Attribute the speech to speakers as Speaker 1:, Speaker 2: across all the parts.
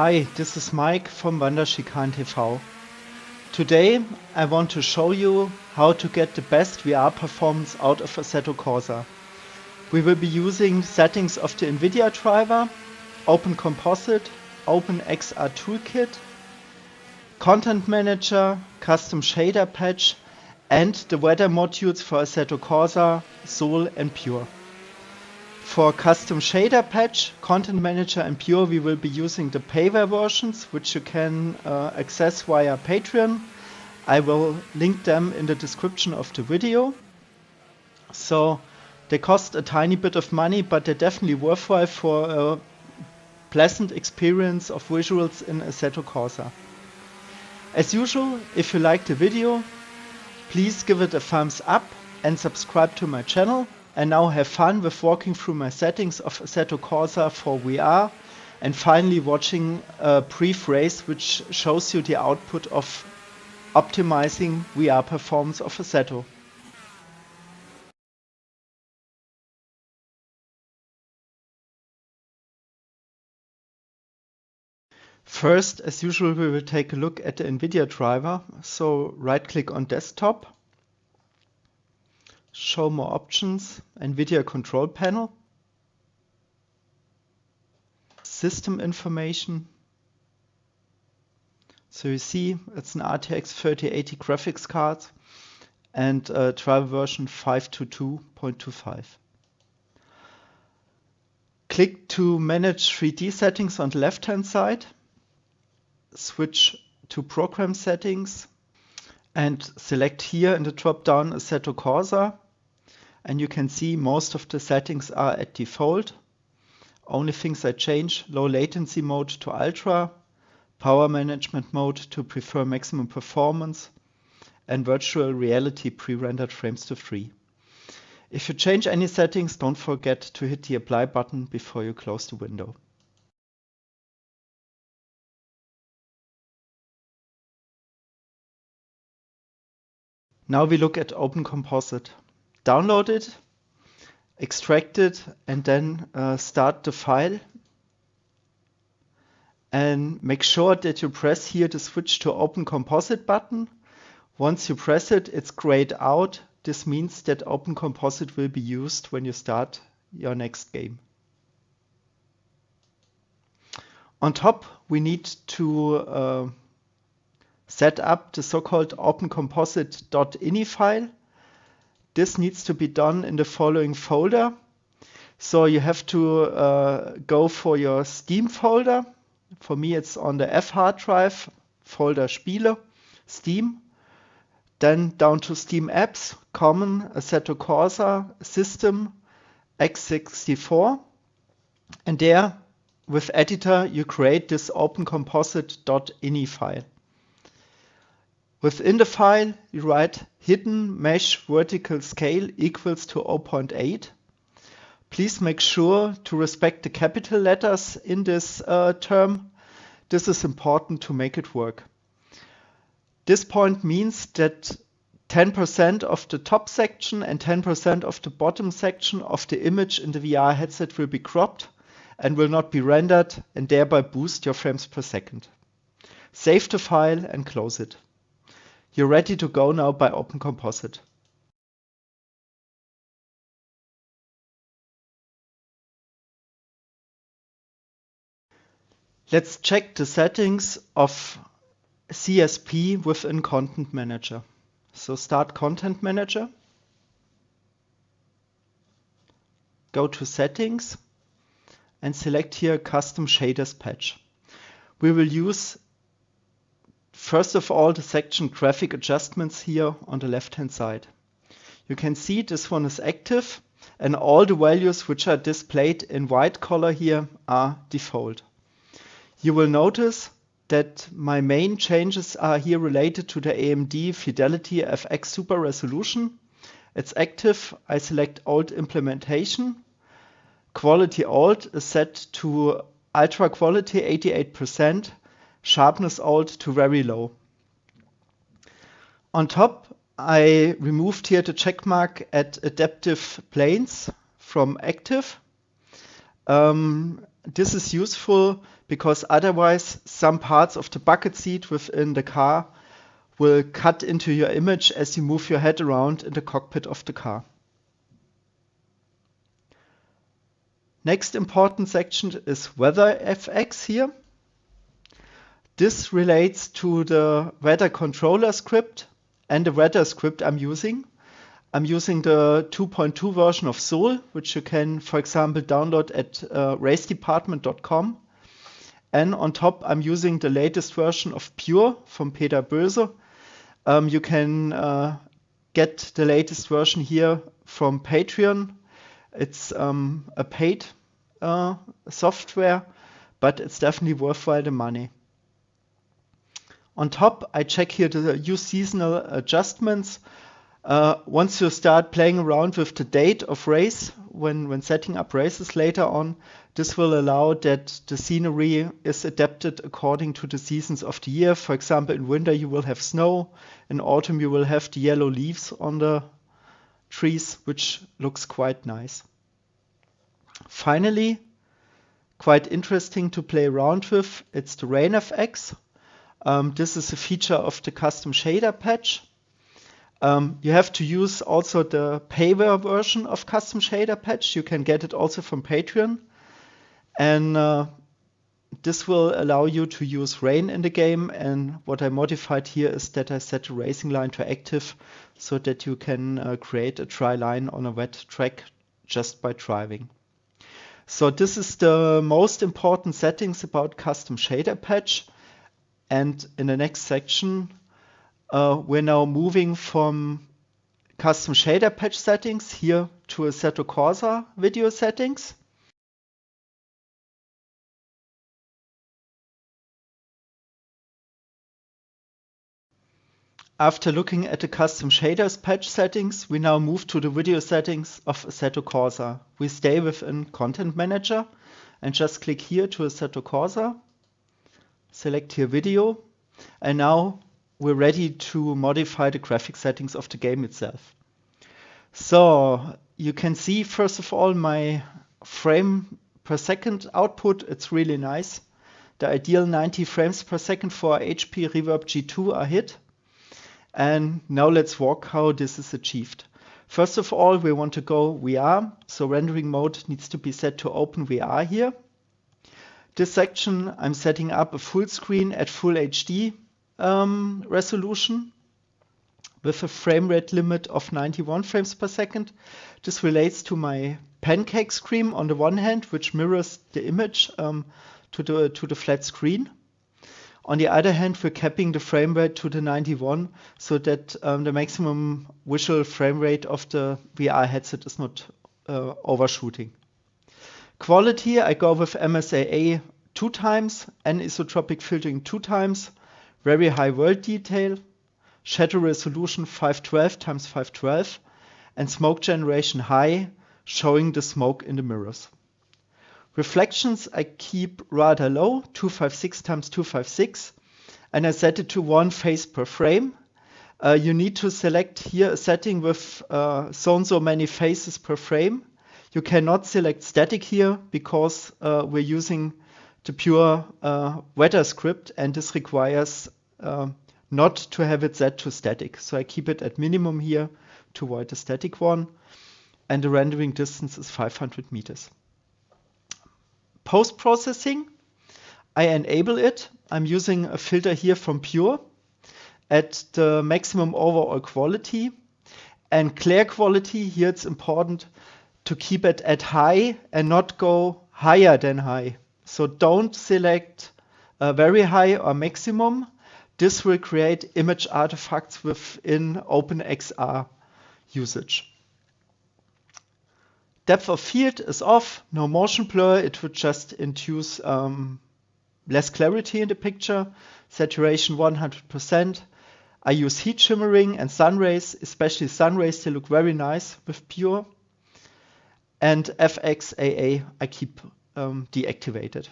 Speaker 1: Hi, this is Mike from Wanderschikane TV. Today I want to show you how to get the best VR performance out of Assetto Corsa. We will be using settings of the NVIDIA driver, Open Composite, OpenXR Toolkit, Content Manager, Custom Shader Patch, and the weather modules for Assetto Corsa, Sol and Pure. For Custom Shader Patch, Content Manager and Pure, we will be using the payware versions, which you can access via Patreon. I will link them in the description of the video. So they cost a tiny bit of money, but they're definitely worthwhile for a pleasant experience of visuals in Assetto Corsa. As usual, if you like the video, please give it a thumbs up and subscribe to my channel. And now have fun with walking through my settings of Assetto Corsa for VR and finally watching a brief race which shows you the output of optimizing VR performance of Assetto. First, as usual, we will take a look at the NVIDIA driver. So right click on desktop, show more options, NVIDIA control panel, system information. So you see it's an RTX 3080 graphics card and driver version 522.25. Click to manage 3D settings on the left hand side, switch to program settings and select here in the drop down Assetto Corsa, and you can see most of the settings are at default. Only things I change: low latency mode to ultra, power management mode to prefer maximum performance, and virtual reality pre-rendered frames to 3. If you change any settings, don't forget to hit the apply button before you close the window. Now we look at Open Composite. Download it, extract it, and then start the file. And make sure that you press here the switch to Open Composite button. Once you press it, it's grayed out. This means that Open Composite will be used when you start your next game. On top, we need to set up the so-called opencomposite.ini file. This needs to be done in the following folder. So you have to go for your Steam folder. For me, it's on the F hard drive, folder Spiele, Steam. Then down to Steam Apps, Common, Assetto Corsa, System, x64. And there, with Editor, you create this opencomposite.ini file. Within the file, you write hidden mesh vertical scale equals to 0.8. Please make sure to respect the capital letters in this term. This is important to make it work. This point means that 10% of the top section and 10% of the bottom section of the image in the VR headset will be cropped and will not be rendered, and thereby boost your frames per second. Save the file and close it. You're ready to go now by Open Composite. Let's check the settings of CSP within Content Manager. So start Content Manager, go to Settings and select here Custom Shaders Patch. We will use first of all the section Graphic Adjustments here on the left hand side. You can see this one is active and all the values which are displayed in white color here are default. You will notice that my main changes are here related to the AMD Fidelity FX Super Resolution. It's active. I select Old Implementation. Quality Old is set to Ultra Quality 88%. Sharpness Old to very low. On top, I removed here the checkmark at Adaptive Planes from active. This is useful because otherwise some parts of the bucket seat within the car will cut into your image as you move your head around in the cockpit of the car. Next important section is WeatherFX here. This relates to the weather controller script and the weather script I'm using. I'm using the 2.2 version of Sol, which you can, for example, download at racedepartment.com. And on top, I'm using the latest version of Pure from Peter Böse. You can get the latest version here from Patreon. It's a paid software, but it's definitely worthwhile the money. On top, I check here the use seasonal adjustments. Once you start playing around with the date of race, when setting up races later on, this will allow that the scenery is adapted according to the seasons of the year. For example, in winter you will have snow, in autumn you will have the yellow leaves on the trees, which looks quite nice. Finally, quite interesting to play around with, it's the RainFX. This is a feature of the custom shader patch. You have to use also the payware version of custom shader patch. You can get it also from Patreon. And this will allow you to use rain in the game. And what I modified here is that I set the racing line to active so that you can create a dry line on a wet track just by driving. So this is the most important settings about custom shader patch. And in the next section, we're now moving from custom shader patch settings here to Assetto Corsa video settings. After looking at the custom shaders patch settings, we now move to the video settings of Assetto Corsa. We stay within Content Manager and just click here to Assetto Corsa. Select here video, and now we're ready to modify the graphic settings of the game itself. So you can see, first of all, my frame per second output. It's really nice. The ideal 90 frames per second for HP Reverb G2 are hit. And now let's walk how this is achieved. First of all, we want to go VR. So rendering mode needs to be set to open VR here. This section, I'm setting up a full screen at full HD resolution with a frame rate limit of 91 frames per second. This relates to my pancake screen on the one hand, which mirrors the image to the flat screen. On the other hand, we're capping the frame rate to the 91 so that the maximum visual frame rate of the VR headset is not overshooting. Quality, I go with MSAA 2 times, anisotropic filtering 2 times, very high world detail, shadow resolution 512 times 512, and smoke generation high, showing the smoke in the mirrors. Reflections I keep rather low, 256 times 256, and I set it to 1 face per frame. You need to select here a setting with so and so many faces per frame. You cannot select static here because we're using the pure weather script, and this requires not to have it set to static. So I keep it at minimum here to avoid the static one. And the rendering distance is 500 meters. Post-processing, I enable it. I'm using a filter here from Pure at the maximum overall quality. And glare quality, here it's important to keep it at high and not go higher than high. So don't select very high or maximum. This will create image artifacts within OpenXR usage. Depth of field is off, no motion blur. It would just induce less clarity in the picture. Saturation 100%. I use heat shimmering and sun rays, especially sun rays. They look very nice with Pure. And FXAA I keep deactivated.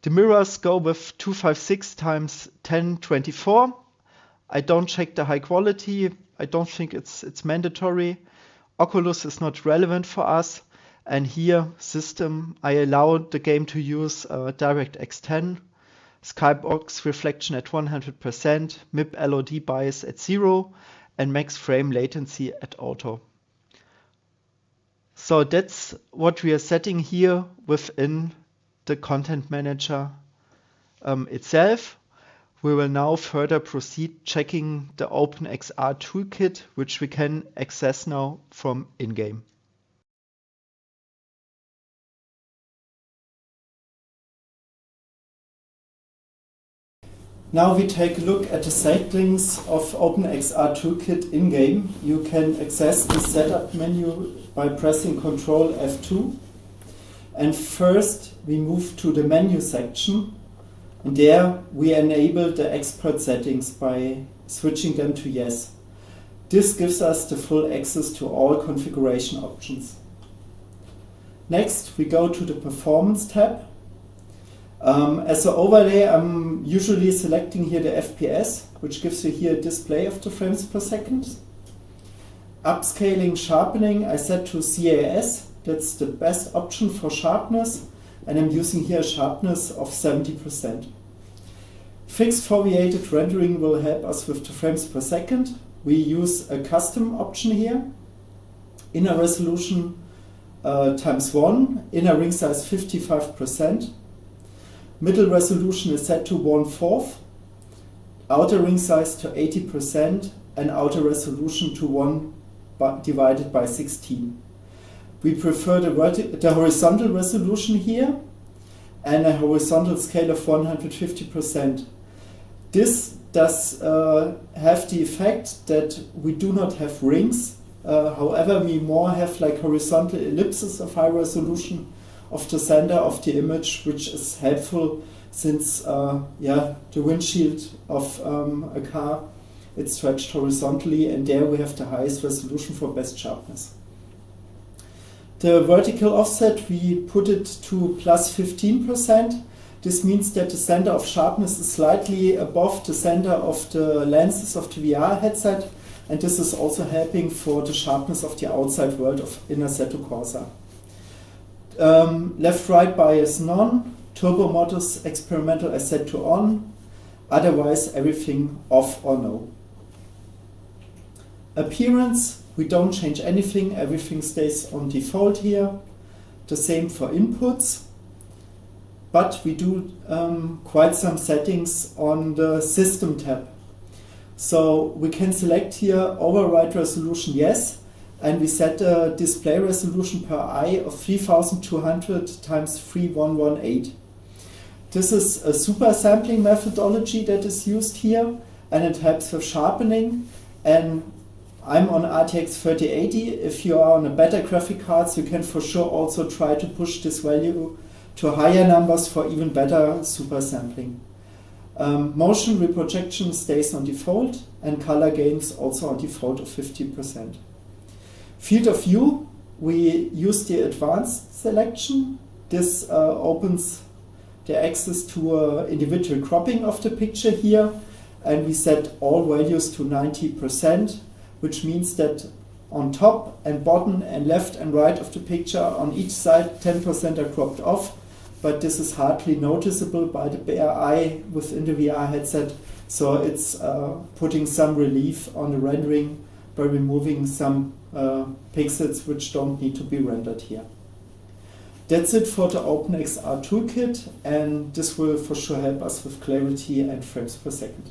Speaker 1: The mirrors go with 256 times 1024. I don't check the high quality. I don't think it's mandatory. Oculus is not relevant for us. And here, system, I allow the game to use DirectX 10, Skybox reflection at 100%, MIP LOD bias at 0, and max frame latency at auto. So that's what we are setting here within the content manager itself. We will now further proceed checking the OpenXR toolkit, which we can access now from in-game. Now we take a look at the settings of OpenXR toolkit in-game. You can access the setup menu by pressing Ctrl F2. And first we move to the menu section. And there we enable the expert settings by switching them to yes. This gives us the full access to all configuration options. Next we go to the Performance tab. As an overlay, I'm usually selecting here the FPS, which gives you here a display of the frames per second. Upscaling sharpening, I set to CAS. That's the best option for sharpness, and I'm using here a sharpness of 70%. Fixed foveated rendering will help us with the frames per second. We use a custom option here. Inner resolution ×1, inner ring size 55%. Middle resolution is set to 1/4, outer ring size to 80%, and outer resolution to 1 divided by 16. We prefer the horizontal resolution here and a horizontal scale of 150%. This does have the effect that we do not have rings. However, we more have like horizontal ellipses of high resolution of the center of the image, which is helpful since the windshield of a car, it's stretched horizontally, and there we have the highest resolution for best sharpness. The vertical offset, we put it to +15%. This means that the center of sharpness is slightly above the center of the lenses of the VR headset, and this is also helping for the sharpness of the outside world of in Assetto Corsa. Left-right bias none, turbo modus experimental I set to on, otherwise everything off or no. Appearance, we don't change anything, everything stays on default here. The same for inputs, but we do quite some settings on the system tab. So we can select here override resolution yes, and we set a display resolution per eye of 3200 × 3118. This is a super sampling methodology that is used here, and it helps with sharpening. And I'm on RTX 3080. If you are on a better graphic cards, you can for sure also try to push this value to higher numbers for even better super sampling. Motion reprojection stays on default, and color gains also on default of 50%. Field of view, we use the advanced selection. This opens the access to individual cropping of the picture here, and we set all values to 90%, which means that on top and bottom and left and right of the picture on each side 10% are cropped off, but this is hardly noticeable by the bare eye within the VR headset, so it's putting some relief on the rendering by removing some pixels which don't need to be rendered here. That's it for the OpenXR toolkit, and this will for sure help us with clarity and frames per second.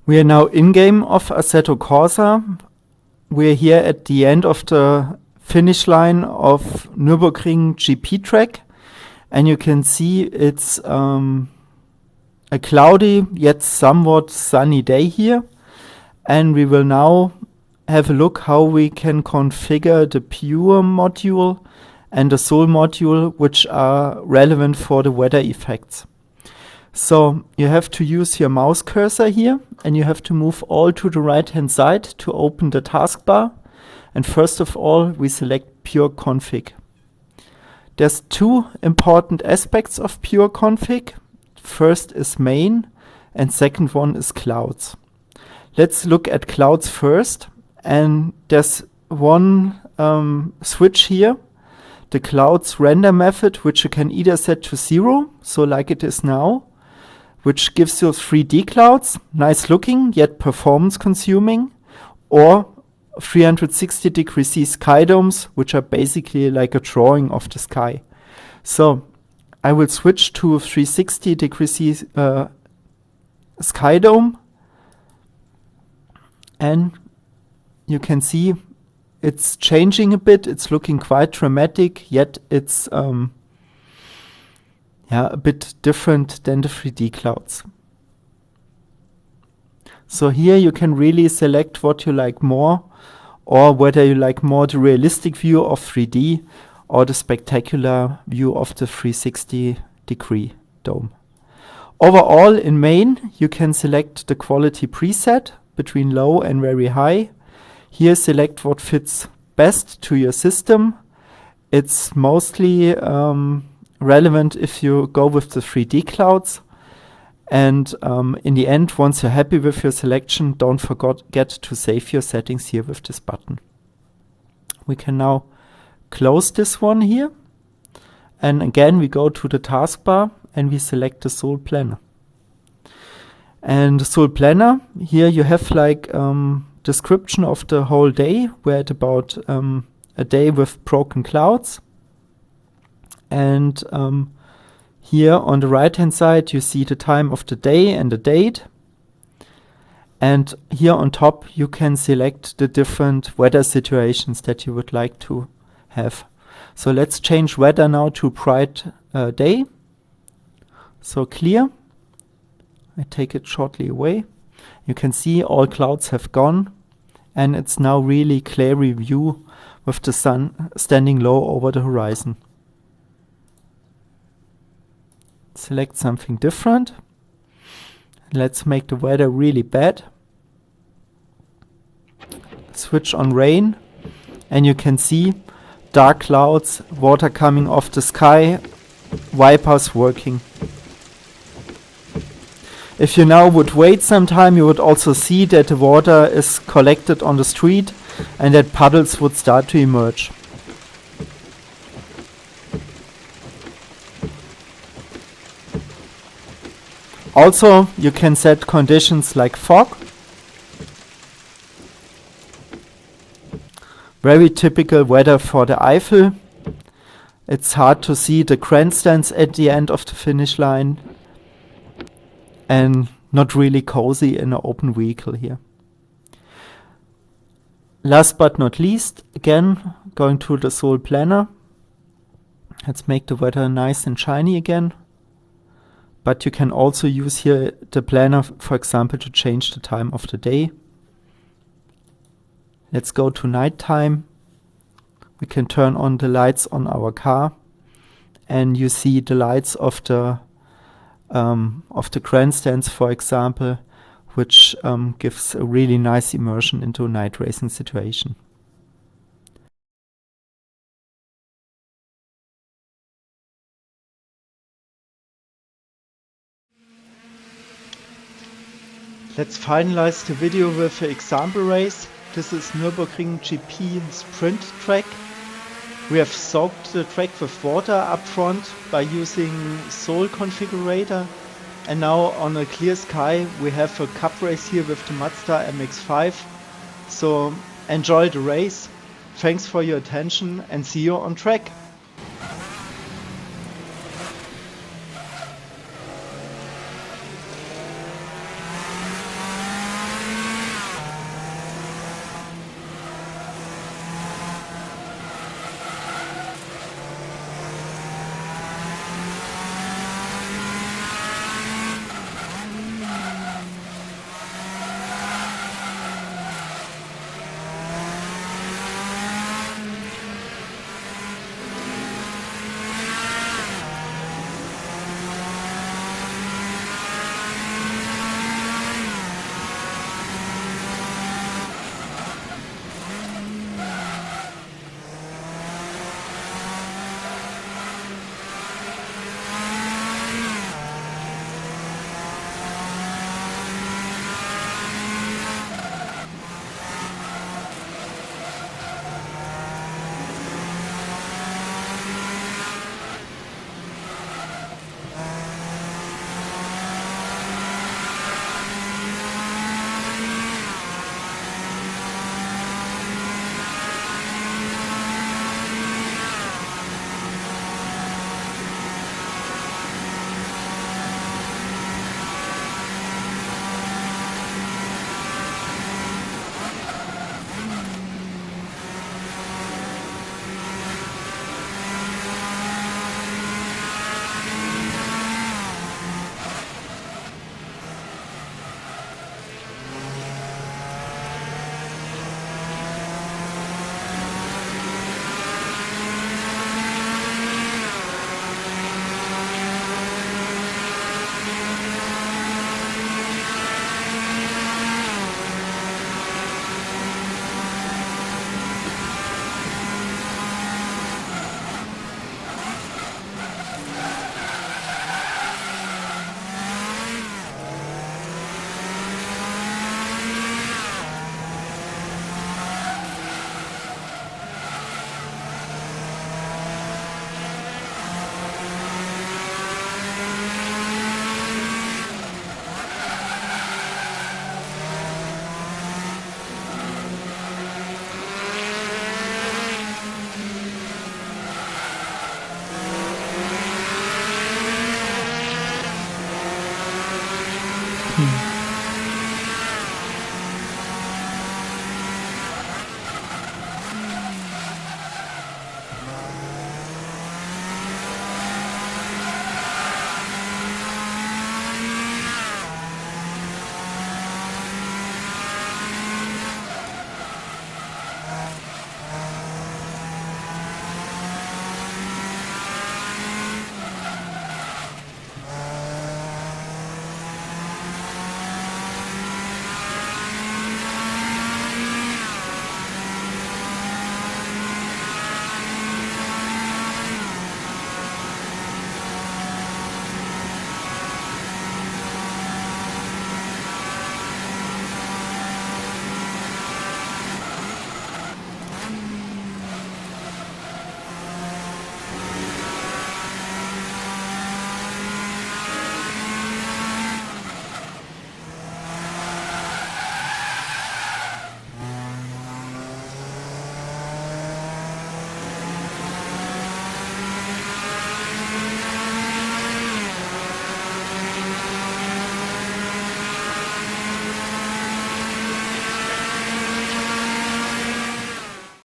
Speaker 1: We are now in-game of Assetto Corsa. We're here at the end of the finish line of Nürburgring GP track, and you can see it's a cloudy yet somewhat sunny day here, and we will now have a look how we can configure the Pure module and the Sol module, which are relevant for the weather effects. So you have to use your mouse cursor here, and you have to move all to the right hand side to open the taskbar. And first of all, we select Pure Config. There's two important aspects of Pure Config. First is main, and second one is clouds. Let's look at clouds first, and there's one switch here, the clouds render method, which you can either set to 0, so like it is now, which gives you 3D clouds, nice looking, yet performance consuming, or 360-degree C sky domes, which are basically like a drawing of the sky. So I will switch to 360-degree C sky dome, and you can see it's changing a bit. It's looking quite dramatic, yet it's a bit different than the 3D clouds. So here you can really select what you like more, or whether you like more the realistic view of 3D or the spectacular view of the 360-degree dome. Overall, in main, you can select the quality preset between low and very high. Here, select what fits best to your system. It's mostly relevant if you go with the 3D clouds. And in the end, once you're happy with your selection, don't forget to save your settings here with this button. We can now close this one here. And again, we go to the taskbar and we select the Soul Planner. And the Soul Planner, here you have like description of the whole day. We're at about a day with broken clouds. And here on the right hand side you see the time of the day and the date. And here on top you can select the different weather situations that you would like to have. So let's change weather now to bright day. So clear. I take it shortly away. You can see all clouds have gone, and it's now really clear view with the sun standing low over the horizon. Select something different. Let's make the weather really bad. Switch on rain, and you can see dark clouds, water coming off the sky, wipers working. If you now would wait some time, you would also see that the water is collected on the street and that puddles would start to emerge. Also, you can set conditions like fog. Very typical weather for the Eifel. It's hard to see the grandstands at the end of the finish line, and not really cozy in an open vehicle here. Last but not least, again, going to the Soul Planner. Let's make the weather nice and shiny again. But you can also use here the planner, for example, to change the time of the day. Let's go to nighttime. We can turn on the lights on our car, and you see the lights of the grandstands, for example, which gives a really nice immersion into a night racing situation. Let's finalize the video with an example race. This is Nürburgring GP sprint track. We have soaked the track with water up front by using Soul configurator, and now on a clear sky we have a cup race here with the Mazda MX-5. So enjoy the race, thanks for your attention and see you on track.